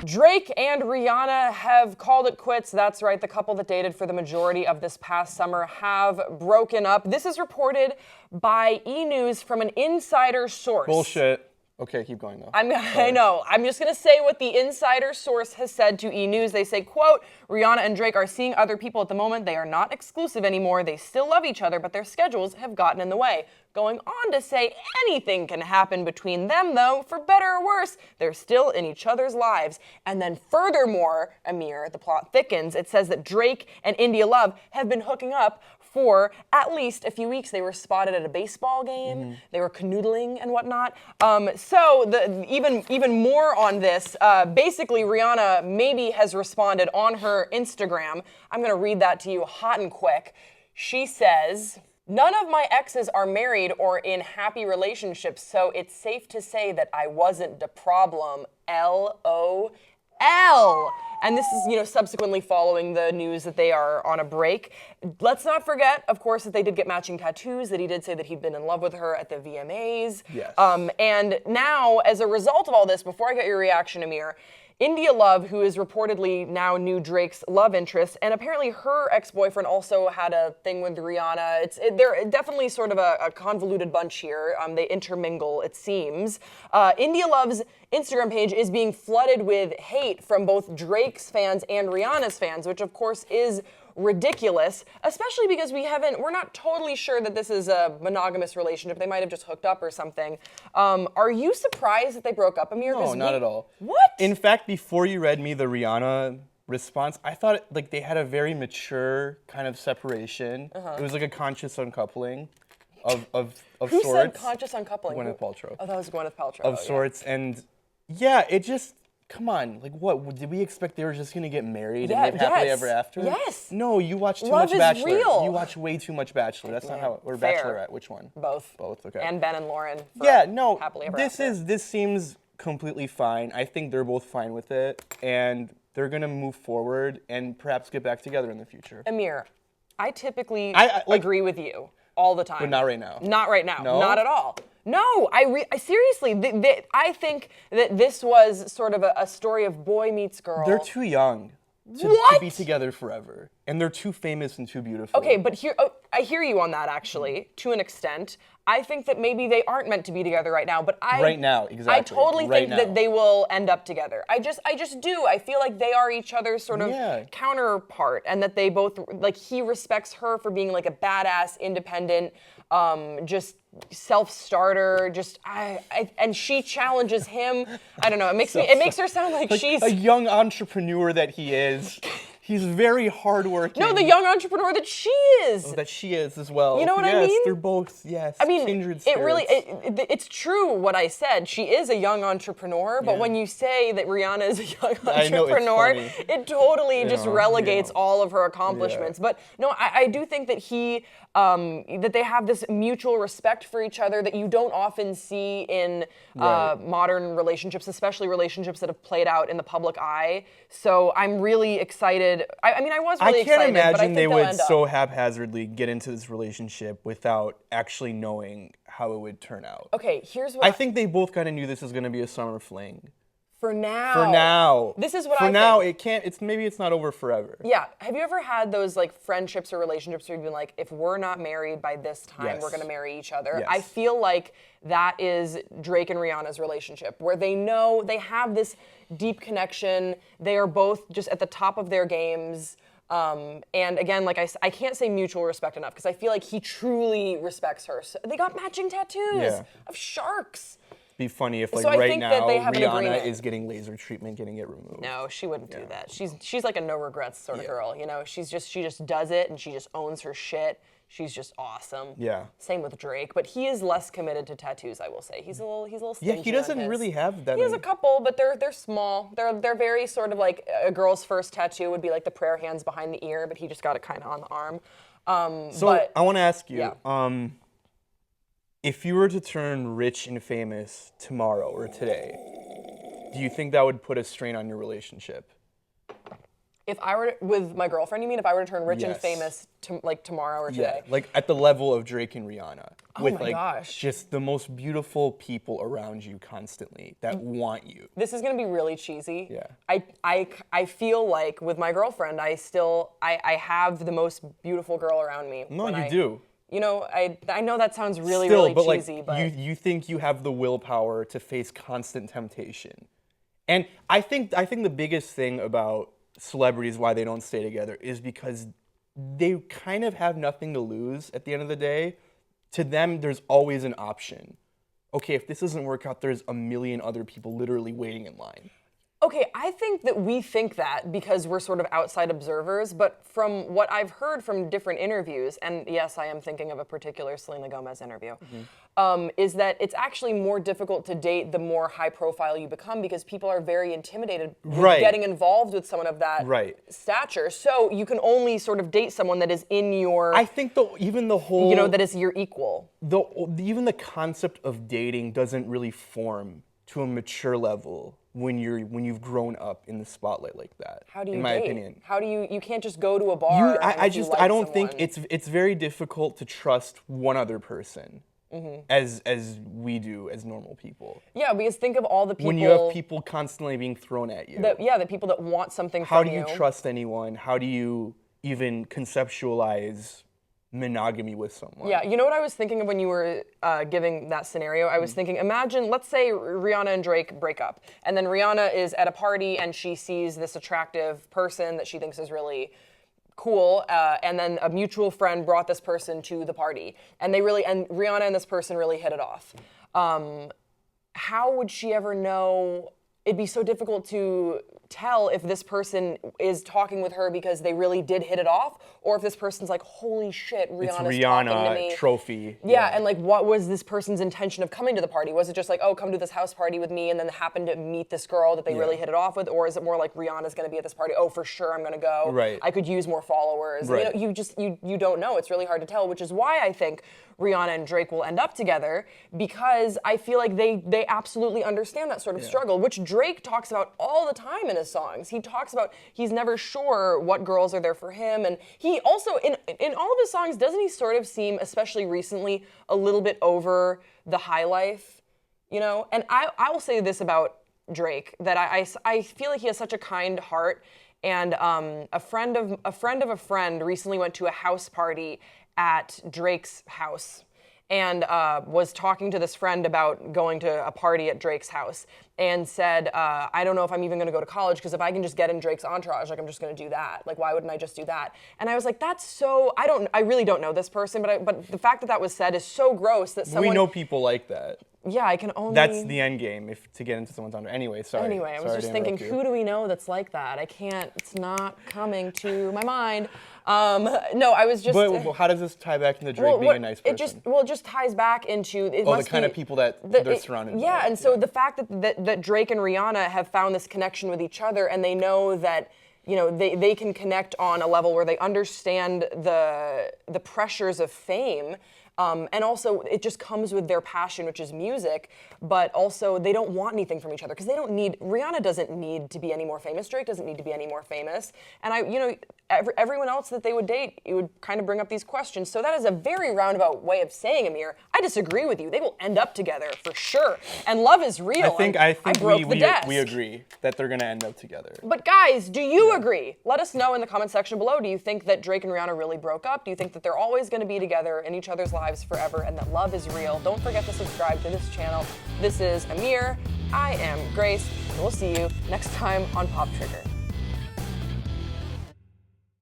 Drake and Rihanna have called it quits. That's right, the couple that dated for the majority of this past summer have broken up. This is reported by E! News from an insider source. Bullshit. Okay, keep going though. I know. I'm just going to say what the insider source has said to E! News. They say, quote, Rihanna and Drake are seeing other people at the moment. They are not exclusive anymore. They still love each other, but their schedules have gotten in the way. Going on to say anything can happen between them, though, for better or worse. They're still in each other's lives. And then furthermore, Amir, the plot thickens. It says that Drake and India Love have been hooking up for at least a few weeks. They were spotted at a baseball game. Mm-hmm. They were canoodling and whatnot. So even more on this, basically Rihanna maybe has responded on her Instagram. I'm gonna read that to you hot and quick. She says, none of my exes are married or in happy relationships, so it's safe to say that I wasn't the problem. LOL. And this is, subsequently following the news that they are on a break. Let's not forget, of course, that they did get matching tattoos, that he did say that he'd been in love with her at the VMAs. Yes. And now, as a result of all this, before I get your reaction, Amir, India Love, who is reportedly now new Drake's love interest, and apparently her ex-boyfriend also had a thing with Rihanna. They're definitely sort of a convoluted bunch here. They intermingle, it seems. India Love's Instagram page is being flooded with hate from both Drake's fans and Rihanna's fans, which of course is ridiculous, especially because we're not totally sure that this is a monogamous relationship. They might have just hooked up or something. Are you surprised that they broke up, Amir? No, not at all. What? In fact, before you read me the Rihanna response, I thought they had a very mature kind of separation. It was like a conscious uncoupling of Who sorts. Who said conscious uncoupling? Gwyneth Paltrow. Oh, that was Gwyneth Paltrow. Of sorts, and yeah, it just. Come on, what, did we expect they were just gonna get married and live happily ever after? Yes. No, you watch too Love much Bachelor. Is real. You watch way too much Bachelor. That's not how, or Fair. Bachelorette, which one? Both. Both, okay. And Ben and Lauren. Yeah, no, happily ever after. This seems completely fine. I think they're both fine with it, and they're gonna move forward and perhaps get back together in the future. Amir, I typically agree with you all the time. But not right now. Not right now. No? Not at all. No, I seriously, I think that this was sort of a story of boy meets girl. They're too young to be together forever, and they're too famous and too beautiful. Okay, but I hear you on that actually, to an extent. I think that maybe they aren't meant to be together right now, but right now, exactly. I totally think that they will end up together. I just do. I feel like they are each other's sort of counterpart, and that they both, he respects her for being like a badass, independent, just self-starter, and she challenges him. I don't know. It makes her sound like she's a young entrepreneur that he is. He's very hardworking. No, the young entrepreneur that she is. Oh, that she is as well. You know what I mean? Yes, they're both, I mean, kindred spirits. It's true what I said. She is a young entrepreneur, but when you say that Rihanna is a young entrepreneur, it totally just relegates all of her accomplishments. But no, I do think that that they have this mutual respect for each other that you don't often see in modern relationships, especially relationships that have played out in the public eye. So I'm really excited. I was really excited. I can't imagine they would end up so haphazardly get into this relationship without actually knowing how it would turn out. Okay, here's what I think they both kind of knew this was going to be a summer fling. For now. For now. This is what I think. For now, it can't, maybe it's not over forever. Yeah. Have you ever had those friendships or relationships where you've been like, if we're not married by this time, we're going to marry each other? Yes. I feel like that is Drake and Rihanna's relationship, where they know they have this deep connection. They are both just at the top of their games. And again, I can't say mutual respect enough because I feel like he truly respects her. So they got matching tattoos of sharks. Be funny if right now Rihanna is getting laser treatment, getting it removed. No, she wouldn't do that. She's like a no regrets sort of girl. She just does it and she just owns her shit. She's just awesome. Yeah. Same with Drake, but he is less committed to tattoos, I will say. He's a little stingy. Yeah, he doesn't really have that. He has a couple, but they're small. They're very sort of like a girl's first tattoo would be like the prayer hands behind the ear, but he just got it kind of on the arm. I want to ask you. Yeah. If you were to turn rich and famous tomorrow or today, do you think that would put a strain on your relationship? If I were with my girlfriend, you mean if I were to turn rich and famous tomorrow or today? Yeah, at the level of Drake and Rihanna. with my like gosh. just the most beautiful people around you constantly that want you. This is gonna be really cheesy. Yeah. I feel like with my girlfriend, I have the most beautiful girl around me. No, you do. You know, I know that sounds really, Still, really but cheesy, like, but you think you have the willpower to face constant temptation. And I think the biggest thing about celebrities, why they don't stay together, is because they kind of have nothing to lose at the end of the day. To them, there's always an option. Okay, if this doesn't work out, there's a million other people literally waiting in line. Okay, I think that we think that because we're sort of outside observers, but from what I've heard from different interviews, and yes, I am thinking of a particular Selena Gomez interview, is that it's actually more difficult to date the more high profile you become because people are very intimidated with getting involved with someone of that stature. So you can only sort of date someone that is in your... I think even the whole... You know, that is your equal. Even the concept of dating doesn't really form to a mature level when you've grown up in the spotlight like that. How do you in my date? opinion? How do you can't just go to a bar I don't think it's very difficult to trust one other person as we do as normal people. Yeah, because think of all the people... When you have people constantly being thrown at you. The people that want something How from you. do you trust anyone? How do you even conceptualize monogamy with someone? Yeah, you know what I was thinking of when you were giving that scenario? I was thinking, imagine, let's say Rihanna and Drake break up, and then Rihanna is at a party and she sees this attractive person that she thinks is really cool, and then a mutual friend brought this person to the party, and Rihanna and this person really hit it off. How would she ever know? It'd be so difficult to tell if this person is talking with her because they really did hit it off, or if this person's like, holy shit, Rihanna's talking to me. Trophy. Yeah, and like, what was this person's intention of coming to the party? Was it just like, oh, come to this house party with me, and then happened to meet this girl that they really hit it off with, or is it more like Rihanna's gonna be at this party? Oh, for sure, I'm gonna go. Right. I could use more followers. Right. You know, you don't know. It's really hard to tell, which is why I think Rihanna and Drake will end up together, because I feel like they absolutely understand that sort of struggle, which Drake talks about all the time in his songs. He talks about he's never sure what girls are there for him, and he also in all of his songs, doesn't he sort of seem, especially recently, a little bit over the high life, you know? And I will say this about Drake, that I feel like he has such a kind heart, and a friend of a friend recently went to a house party at Drake's house, and was talking to this friend about going to a party at Drake's house, and said, I don't know if I'm even gonna go to college, because if I can just get in Drake's entourage, like, I'm just gonna do that. Like, why wouldn't I just do that? And I was like, that's so, I really don't know this person, but the fact that that was said is so gross that someone... We know people like that. Yeah, I can only... That's the end game, to get into someone's entourage. Anyway, sorry. Anyway, I was just thinking, who do we know that's like that? I can't, it's not coming to my mind. No, I was just... But how does this tie back into Drake being a nice person? It just ties back into... the kind of people that they're surrounded by. Yeah, and so the fact that Drake and Rihanna have found this connection with each other, and they know that, you know, they can connect on a level where they understand the pressures of fame. And also, it just comes with their passion, which is music, but also they don't want anything from each other, because Rihanna doesn't need to be any more famous, Drake doesn't need to be any more famous, and everyone else that they would date, it would kind of bring up these questions. So that is a very roundabout way of saying, Amir, I disagree with you. They will end up together for sure, and love is real. I think we agree that they're gonna end up together. But guys, do you agree? Let us know in the comment section below. Do you think that Drake and Rihanna really broke up? Do you think that they're always gonna be together in each other's lives forever, and that love is real? Don't forget to subscribe to this channel. This is Amir, I am Grace, and we'll see you next time on Pop Trigger.